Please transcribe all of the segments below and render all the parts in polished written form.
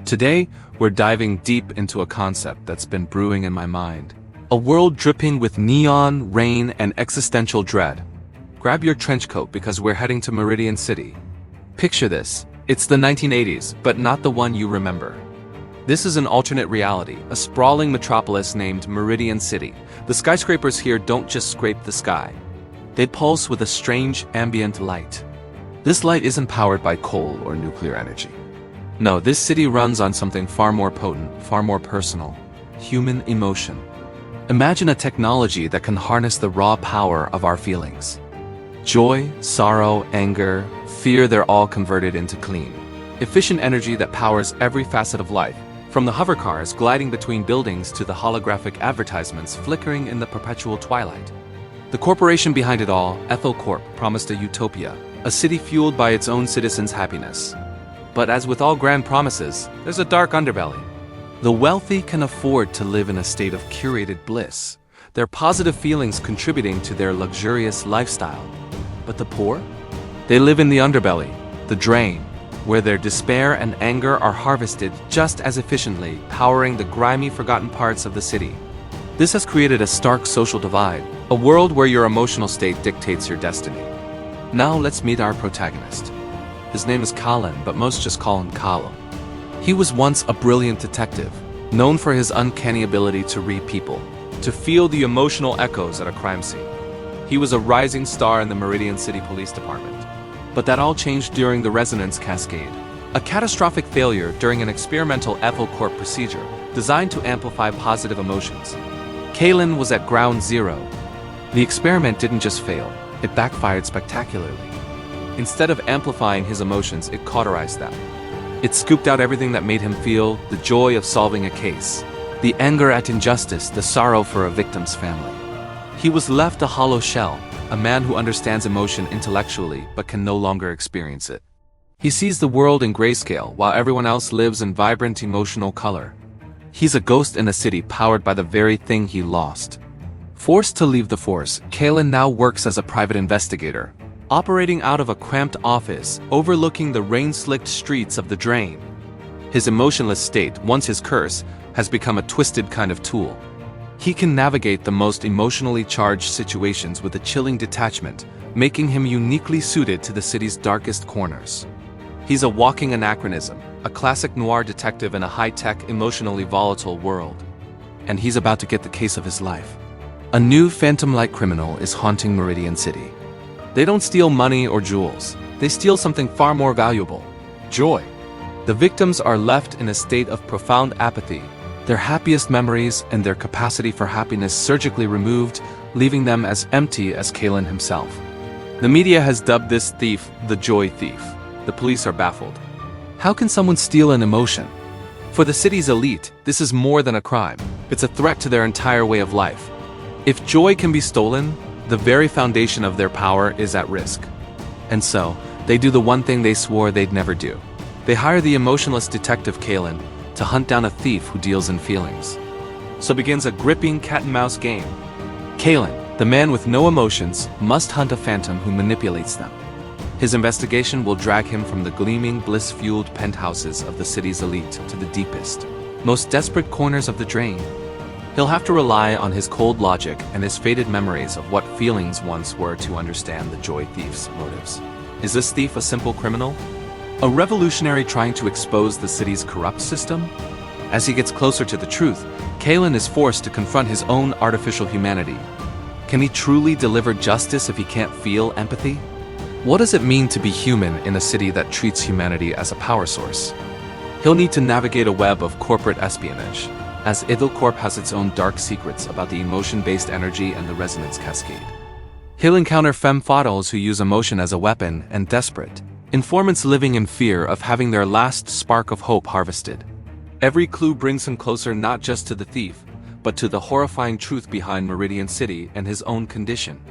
Today, we're diving deep into a concept that's been brewing in my mind. A world dripping with neon, rain, and existential dread. Grab your trench coat because we're heading to Meridian City. Picture this. It's the 1980s, but not the one you remember. This is an alternate reality, a sprawling metropolis named Meridian City. The skyscrapers here don't just scrape the sky. They pulse with a strange ambient light. This light isn't powered by coal or nuclear energy. No, this city runs on something far more potent, far more personal. Human emotion. Imagine a technology that can harness the raw power of our feelings. Joy, sorrow, anger, fear, they're all converted into clean, efficient energy that powers every facet of life, from the hovercars gliding between buildings to the holographic advertisements flickering in the perpetual twilight. The corporation behind it all, Ethel Corp, promised a utopia, a city fueled by its own citizens' happiness. But as with all grand promises, there's a dark underbelly. The wealthy can afford to live in a state of curated bliss, their positive feelings contributing to their luxurious lifestyle. But the poor? They live in the underbelly, the drain, where their despair and anger are harvested just as efficiently, powering the grimy, forgotten parts of the city. This has created a stark social divide, a world where your emotional state dictates your destiny. Now let's meet our protagonist. His name is Colin, but most just call him Callum. He was once a brilliant detective, known for his uncanny ability to read people, to feel the emotional echoes at a crime scene. He was a rising star in the Meridian City Police Department. But that all changed during the resonance cascade, a catastrophic failure during an experimental Ethel Corp procedure designed to amplify positive emotions. Kalen was at ground zero. The experiment didn't just fail, it backfired spectacularly. Instead of amplifying his emotions, it cauterized them. It scooped out everything that made him feel the joy of solving a case, the anger at injustice, the sorrow for a victim's family. He was left a hollow shell, a man who understands emotion intellectually but can no longer experience it. He sees the world in grayscale while everyone else lives in vibrant emotional color. He's a ghost in a city powered by the very thing he lost. Forced to leave the force, Kalen now works as a private investigator, operating out of a cramped office overlooking the rain-slicked streets of the drain. His emotionless state, once his curse, has become a twisted kind of tool. He can navigate the most emotionally charged situations with a chilling detachment, making him uniquely suited to the city's darkest corners. He's a walking anachronism, a classic noir detective in a high-tech, emotionally volatile world. And he's about to get the case of his life. A new phantom-like criminal is haunting Meridian City. They don't steal money or jewels. They steal something far more valuable: joy. The victims are left in a state of profound apathy, their happiest memories and their capacity for happiness surgically removed, leaving them as empty as Kalen himself. The media has dubbed this thief the joy thief. The police are baffled. How can someone steal an emotion? For the city's elite, this is more than a crime. It's a threat to their entire way of life. If joy can be stolen, the very foundation of their power is at risk. And so, they do the one thing they swore they'd never do. They hire the emotionless detective Kalen to hunt down a thief who deals in feelings. So begins a gripping cat-and-mouse game. Kalen, the man with no emotions, must hunt a phantom who manipulates them. His investigation will drag him from the gleaming, bliss-fueled penthouses of the city's elite to the deepest, most desperate corners of the drain. He'll have to rely on his cold logic and his faded memories of what feelings once were to understand the joy thief's motives. Is this thief a simple criminal? A revolutionary trying to expose the city's corrupt system? As he gets closer to the truth, Kalen is forced to confront his own artificial humanity. Can he truly deliver justice if he can't feel empathy? What does it mean to be human in a city that treats humanity as a power source? He'll need to navigate a web of corporate espionage, as Ethel Corp has its own dark secrets about the emotion-based energy and the resonance cascade. He'll encounter femme fatales who use emotion as a weapon, and desperate informants living in fear of having their last spark of hope harvested. Every clue brings him closer not just to the thief, but to the horrifying truth behind Meridian City and his own condition.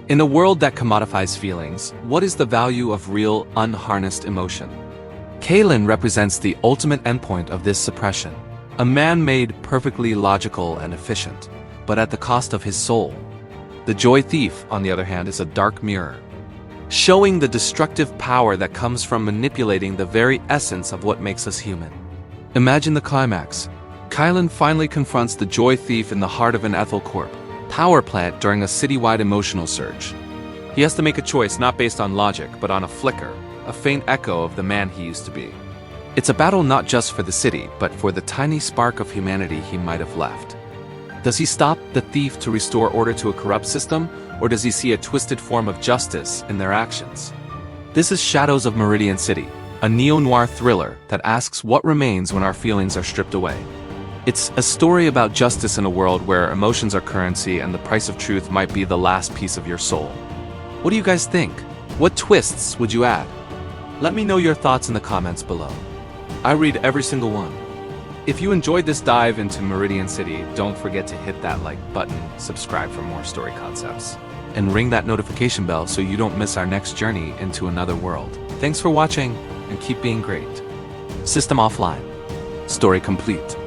In a world that commodifies feelings, what is the value of real, unharnessed emotion? Kalen represents the ultimate endpoint of this suppression. A man made perfectly logical and efficient, but at the cost of his soul. The joy thief, on the other hand, is a dark mirror, showing the destructive power that comes from manipulating the very essence of what makes us human. Imagine the climax. Kylan finally confronts the joy thief in the heart of an Ethel Corp power plant during a citywide emotional surge. He has to make a choice not based on logic, but on a flicker, a faint echo of the man he used to be. It's a battle not just for the city, but for the tiny spark of humanity he might have left. Does he stop the thief to restore order to a corrupt system, or does he see a twisted form of justice in their actions? This is Shadows of Meridian City, a neo-noir thriller that asks what remains when our feelings are stripped away. It's a story about justice in a world where emotions are currency and the price of truth might be the last piece of your soul. What do you guys think? What twists would you add? Let me know your thoughts in the comments below. I read every single one. If you enjoyed this dive into Meridian City, don't forget to hit that like button, subscribe for more story concepts, and ring that notification bell so you don't miss our next journey into another world. Thanks for watching, and keep being great. System offline. Story complete.